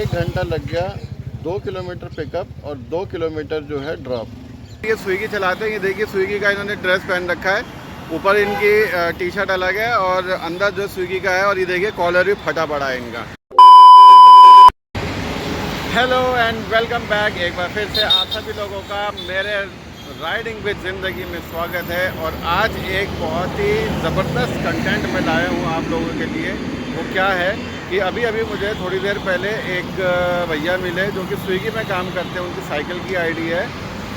1 घंटा लग गया, 2 किलोमीटर पिकअप और 2 किलोमीटर जो है ड्रॉप। ये स्विगी चलाते हैं। ये देखिए स्विगी का इन्होंने ड्रेस पहन रखा है, ऊपर इनकी टी शर्ट अलग है और अंदर जो स्विगी का है, और ये देखिए कॉलर भी फटा पड़ा है इनका। Hello and welcome back. एक बार फिर से आप सभी लोगों का मेरे राइडिंग विद ज़िंदगी में स्वागत है। और आज एक बहुत ही ज़बरदस्त कंटेंट मैं लाया हूँ आप लोगों के लिए। वो क्या है कि अभी मुझे थोड़ी देर पहले एक भैया मिले जो कि स्विगी में काम करते हैं। उनकी साइकिल की आईडी है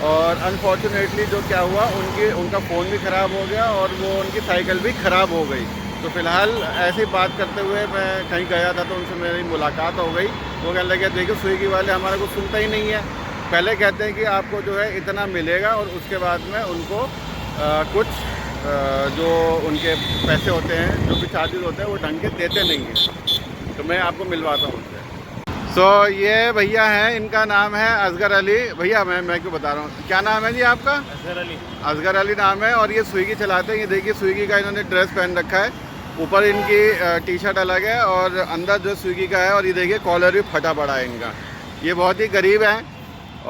और अनफॉर्चुनेटली जो क्या हुआ, उनका फ़ोन भी ख़राब हो गया और वो उनकी साइकिल भी ख़राब हो गई। तो फ़िलहाल ऐसी बात करते हुए मैं कहीं गया था तो उनसे मेरी मुलाकात हो गई। वो कहने लगे देखो स्विगी वाले हमारा कुछ सुनता ही नहीं है। पहले कहते हैं कि आपको जो है इतना मिलेगा और उसके बाद में उनको कुछ जो उनके पैसे होते हैं, जो भी चार्जेस होते हैं, वो ढंग के देते नहीं हैं। तो मैं आपको मिलवाता हूँ उनसे। ये भैया हैं, इनका नाम है असगर अली। भैया मैं क्यों बता रहा हूँ, क्या नाम है जी आपका? असगर अली। असगर अली नाम है और ये स्विगी चलाते हैं। ये देखिए स्विगी का इन्होंने ड्रेस पहन रखा है, ऊपर इनकी टी शर्ट अलग है और अंदर जो स्विगी का है, और ये देखिए कॉलर भी फटा पड़ा है इनका। ये बहुत ही गरीब हैं।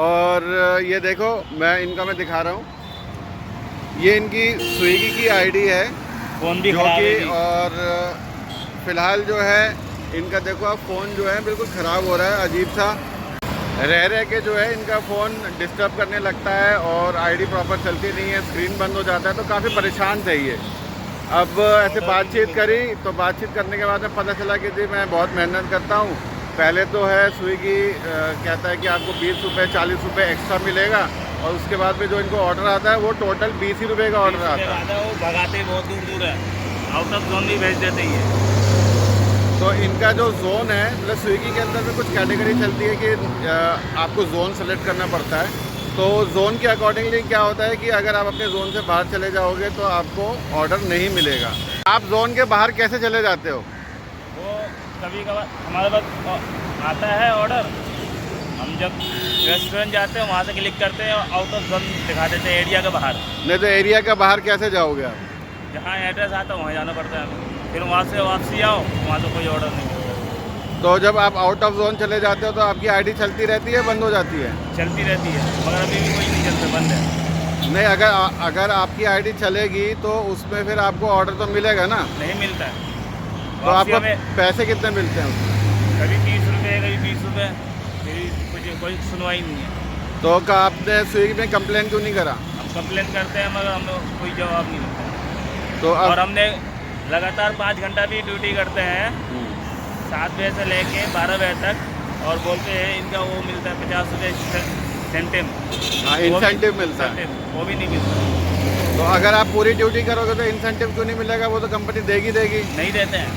और ये देखो मैं दिखा रहा हूँ, ये इनकी स्विगी की आईडी है फोन भी जो खराब कि, है। और फ़िलहाल जो है इनका देखो आप फ़ोन जो है बिल्कुल ख़राब हो रहा है। अजीब सा रह के जो है इनका फ़ोन डिस्टर्ब करने लगता है और आईडी प्रॉपर चलती नहीं है, स्क्रीन बंद हो जाता है। तो काफ़ी परेशान थे ये। अब ऐसे बातचीत करी तो बातचीत करने के बाद में पता चला कि जी मैं बहुत मेहनत करता हूँ। पहले तो है स्विगी कहता है कि आपको 20 रुपये 40 रुपये एक्स्ट्रा मिलेगा और उसके बाद में जो इनको ऑर्डर आता है वो टोटल 20 ही रुपये का ऑर्डर आता है। वो भगाते बहुत दूर है, आउट ऑफ जोन भी भेज देते ही है। तो इनका जो जोन है, मतलब स्विगी के अंदर में कुछ कैटेगरी चलती है कि आपको जोन सेलेक्ट करना पड़ता है। तो जोन के अकॉर्डिंगली क्या होता है कि अगर आप अपने जोन से बाहर चले जाओगे तो आपको ऑर्डर नहीं मिलेगा। आप जोन के बाहर कैसे चले जाते हो? वो कभी कभार हमारे पास आता है ऑर्डर, हम जब रेस्टोरेंट जाते हैं वहाँ से क्लिक करते हैं, आउट ऑफ जोन दिखा देते हैं एरिया के बाहर। नहीं तो एरिया के बाहर कैसे जाओगे आप? जहाँ एड्रेस आता है वहाँ जाना पड़ता है हमें, फिर वहाँ से वापसी आओ, वहाँ तो कोई ऑर्डर नहीं मिलता। तो जब आप आउट ऑफ जोन चले जाते हो तो आपकी आईडी चलती रहती है, बंद हो जाती है? चलती रहती है, मगर अभी भी कोई नहीं चलता, बंद है। नहीं, अगर आपकी आईडी चलेगी तो उसमें फिर आपको ऑर्डर तो मिलेगा ना? नहीं मिलता है। तो आपको पैसे कितने मिलते हैं उसमें? कभी 30 रुपये, कभी 20 रुपये, फिर कोई सुनवाई नहीं है। तो आपने स्विगी में कंप्लेन क्यों नहीं करा? हम कंप्लेन करते हैं मगर हमें कोई जवाब नहीं मिलता। तो और हमने लगातार 5 घंटा भी ड्यूटी करते हैं, 7 बजे से लेके 12 बजे तक, और बोलते हैं इनका वो मिलता है 50 रुपये इंसेंटिव। हाँ, इंसेंटिव मिलता है, वो भी नहीं मिलता। तो अगर आप पूरी ड्यूटी करोगे तो इंसेंटिव क्यों नहीं मिलेगा? वो तो कंपनी देगी। नहीं देते हैं,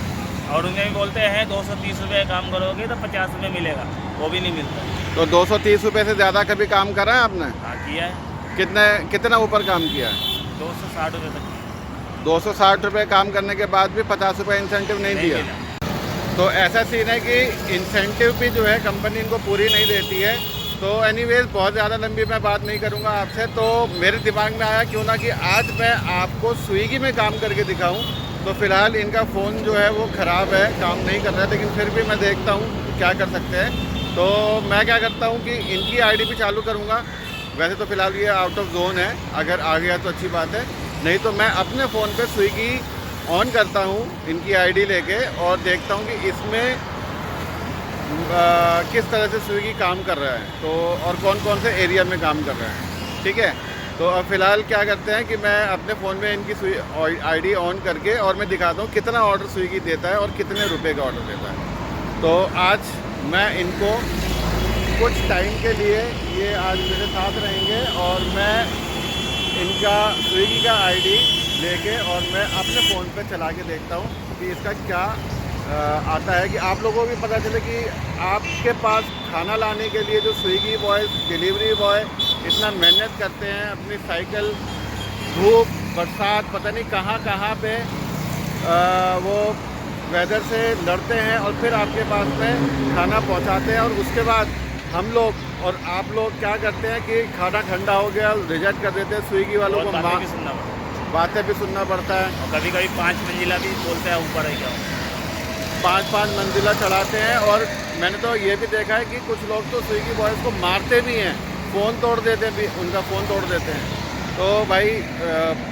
और उन्हें भी बोलते हैं 230 रुपये काम करोगे तो 50 रुपये मिलेगा, वो भी नहीं मिलता। तो 230 रुपये से ज़्यादा कभी काम करा है आपने? हाँ किया है। कितना ऊपर काम किया है? 260 रुपये तक। 260 रुपये काम करने के बाद भी 50 रुपये इंसेंटिव नहीं दिया। तो ऐसा सीन है कि इंसेंटिव भी जो है कंपनी इनको पूरी नहीं देती है। तो एनीवेज बहुत ज़्यादा लंबी मैं बात नहीं करूँगा आपसे। तो मेरे दिमाग में आया क्यों ना कि आज मैं आपको स्विगी में काम करके दिखाऊं। तो फ़िलहाल इनका फ़ोन जो है वो ख़राब है, काम नहीं कर रहा है, लेकिन फिर भी मैं देखता हूँ क्या कर सकते हैं। तो मैं क्या करता हूँ कि इनकी आईडी भी चालू करूँगा। वैसे तो फ़िलहाल ये आउट ऑफ जोन है, अगर आ गया तो अच्छी बात है, नहीं तो मैं अपने फ़ोन पे स्विगी ऑन करता हूँ इनकी आईडी लेके और देखता हूँ कि इसमें किस तरह से स्विगी काम कर रहा है, तो और कौन कौन से एरिया में काम कर रहा है। ठीक है, तो अब फ़िलहाल क्या करते हैं कि मैं अपने फ़ोन में इनकी आईडी ऑन करके और मैं दिखाता हूँ कितना ऑर्डर स्विगी देता है और कितने रुपए का ऑर्डर देता है। तो आज मैं इनको कुछ टाइम के लिए, ये आज मेरे साथ रहेंगे और मैं इनका स्विगी का आईडी लेके और मैं अपने फ़ोन पे चला के देखता हूँ कि इसका क्या आता है, कि आप लोगों को भी पता चले कि आपके पास खाना लाने के लिए जो स्विगी बॉय, डिलीवरी बॉय इतना मेहनत करते हैं, अपनी साइकिल धूप बरसात पता नहीं कहाँ पे वो वेदर से लड़ते हैं और फिर आपके पास में खाना पहुंचाते हैं। और उसके बाद हम लोग और आप लोग क्या करते हैं कि खाना ठंडा हो गया रिजेक्ट कर देते हैं। स्विगी वालों को बातें भी सुनना पड़ता है, और कभी कभी 5 मंजिला भी बोलते हैं ऊपर ही जाओ। 5-5 मंजिला चढ़ाते हैं। और मैंने तो ये भी देखा है कि कुछ लोग तो स्विगी बॉयज़ को मारते भी हैं, फ़ोन तोड़ देते भी, उनका फ़ोन तोड़ देते हैं। तो भाई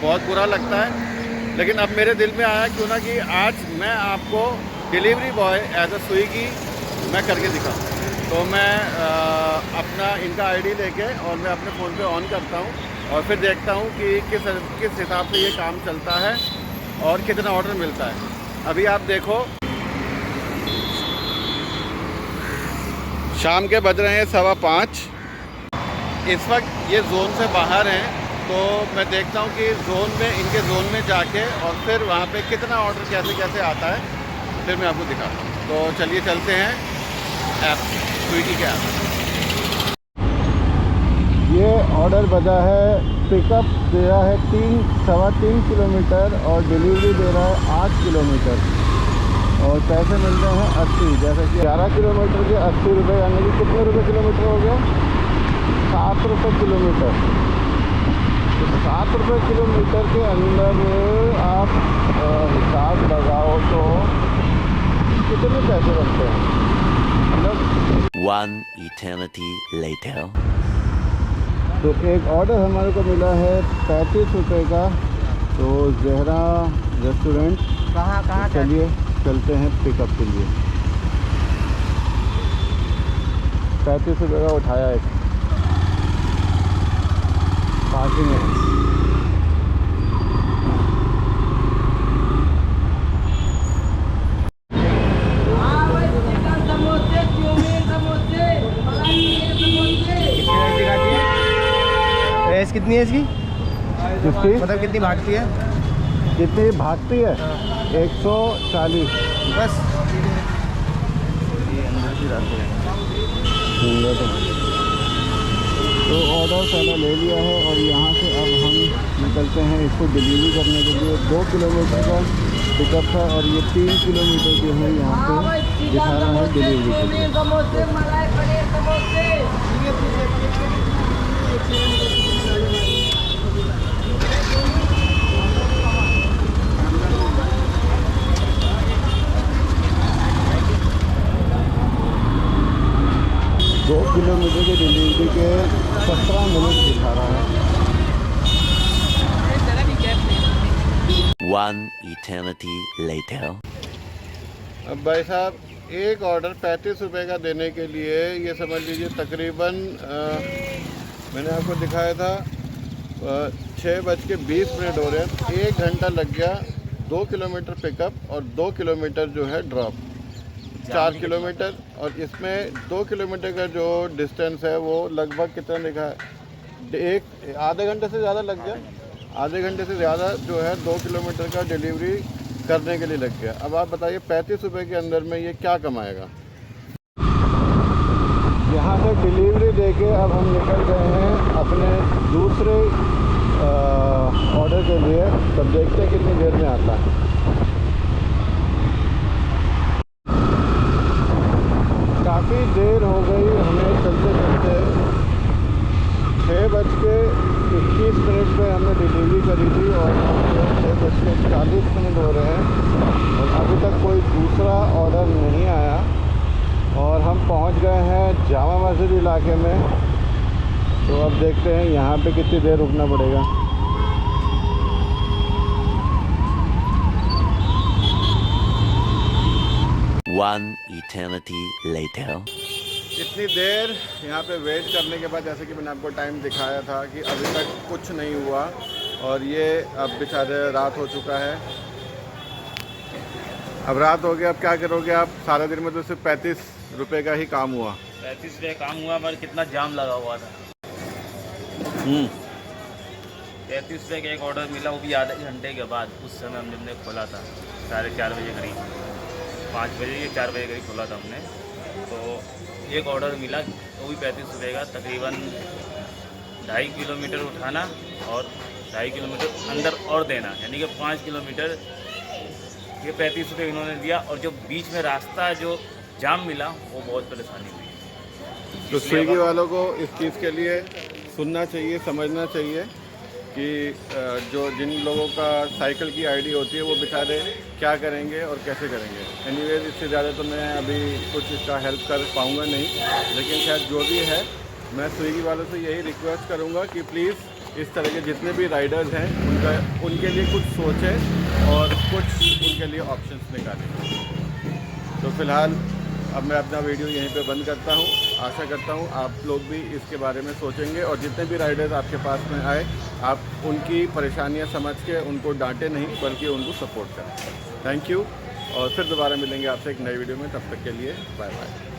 बहुत बुरा लगता है। लेकिन अब मेरे दिल में आया क्यों ना कि आज मैं आपको delivery boy as a Swiggy मैं करके दिखाऊँ। तो मैं अपना इनका आईडी लेके और मैं अपने फ़ोन पे ऑन करता हूँ और फिर देखता हूँ कि किस हिसाब से ये काम चलता है और कितना ऑर्डर मिलता है। अभी आप देखो, शाम के बज रहे हैं 5:15। इस वक्त ये जोन से बाहर हैं, तो मैं देखता हूँ कि जोन में, इनके जोन में जाके और फिर वहाँ पे कितना ऑर्डर कैसे कैसे आता है, फिर मैं आपको दिखाता हूँ। तो चलिए चलते हैं ऐप, स्विगी के ऐप। ये ऑर्डर बजा है, पिकअप दे रहा है 3-3.25 किलोमीटर और डिलीवरी दे रहा है 8 किलोमीटर और पैसे मिल रहे हैं 80। जैसे कि 11 किलोमीटर के 80 रुपये, यानी कि कितने रुपये किलोमीटर हो गया? 7 रुपये किलोमीटर। तो 7 रुपये किलोमीटर के अंदर आप हिसाब लगाओ तो कितने पैसे बनते हैं? मतलब 1 eternity later. तो एक ऑर्डर हमारे को मिला है 35 रुपये का, तो जहरा रेस्टोरेंट। कहाँ चलिए चलते हैं पिकअप के लिए। 35 रुपये का उठाया एक, पार्किंग है। रेस कितनी है इसकी? किसकी? मतलब कितनी भागती है? कितनी भागती है? 140 बस। तो ऑर्डर पहले ले लिया है और यहाँ से अब हम निकलते हैं इसको डिलीवरी करने के लिए। 2 किलोमीटर का पिकअप था और ये 3 किलोमीटर जो है यहाँ पे दिखा रहा है डिलीवरी के लिए। 2 किलोमीटर की डिलीवरी के 17 मिनट दिखा रहा है। 1 eternity later. अब भाई साहब, एक ऑर्डर 35 रुपये का देने के लिए ये समझ लीजिए तकरीबन मैंने आपको दिखाया था 6:20 हो रहे हैं। 1 घंटा लग गया। 2 किलोमीटर पिकअप और 2 किलोमीटर जो है ड्रॉप, 4 किलोमीटर। और इसमें 2 किलोमीटर का जो डिस्टेंस है वो लगभग कितना लिखा है, आधे घंटे से ज़्यादा लग गया। आधे घंटे से ज़्यादा जो है 2 किलोमीटर का डिलीवरी करने के लिए लग गया। अब आप बताइए 35 रुपये के अंदर में ये क्या कमाएगा। यहाँ से डिलीवरी देके अब हम निकल गए हैं अपने दूसरे ऑर्डर के लिए। तब देखते हैं कितनी देर में आता है। काफ़ी देर हो गई हमें चलते चलते। 6:21 पे हमने डिलीवरी करी थी और 6:40 हो रहे हैं और अभी तक कोई दूसरा ऑर्डर नहीं आया। और हम पहुंच गए हैं जामा मस्जिद इलाके में। तो अब देखते हैं यहाँ पे कितनी देर रुकना पड़ेगा। One eternity later. इतनी देर यहाँ पे वेट करने के बाद, जैसे कि मैंने आपको टाइम दिखाया था कि अभी तक कुछ नहीं हुआ और ये अब बेचारे रात हो चुका है। अब रात हो गया, अब क्या करोगे आप? सारा दिन में तो सिर्फ 35 रुपये का ही काम हुआ। 35 रुपये काम हुआ, पर कितना जाम लगा हुआ था। 33 रुपये का एक ऑर्डर मिला, वो भी आधे घंटे के बाद। उस समय हमने खोला था 4:30 बजे करीब, 5 बजे या 4 बजे करीब खोला था हमने। तो एक ऑर्डर मिला, वो भी 35 रुपये का, तकरीबन 2.5 किलोमीटर उठाना और 2.5 किलोमीटर अंदर और देना, यानी कि 5 किलोमीटर। ये 35 रुपये इन्होंने दिया और जो बीच में रास्ता जो जाम मिला वो बहुत परेशानी हुई। तो स्विगी वालों को इस चीज़ के लिए सुनना चाहिए, समझना चाहिए कि जो जिन लोगों का साइकिल की आईडी होती है वो बेचारे क्या करेंगे और कैसे करेंगे। एनीवेज इससे ज़्यादा तो मैं अभी कुछ इसका हेल्प कर पाऊँगा नहीं, लेकिन शायद जो भी है मैं स्विगी वालों से यही रिक्वेस्ट करूँगा कि प्लीज़ इस तरह के जितने भी राइडर्स हैं उनके लिए कुछ सोचें और कुछ उनके लिए ऑप्शंस निकालें। तो फ़िलहाल अब मैं अपना वीडियो यहीं पे बंद करता हूँ। आशा करता हूँ आप लोग भी इसके बारे में सोचेंगे और जितने भी राइडर्स आपके पास में आए आप उनकी परेशानियाँ समझ के उनको डांटें नहीं बल्कि उनको सपोर्ट करें। थैंक यू और फिर दोबारा मिलेंगे आपसे एक नई वीडियो में। तब तक के लिए बाय बाय।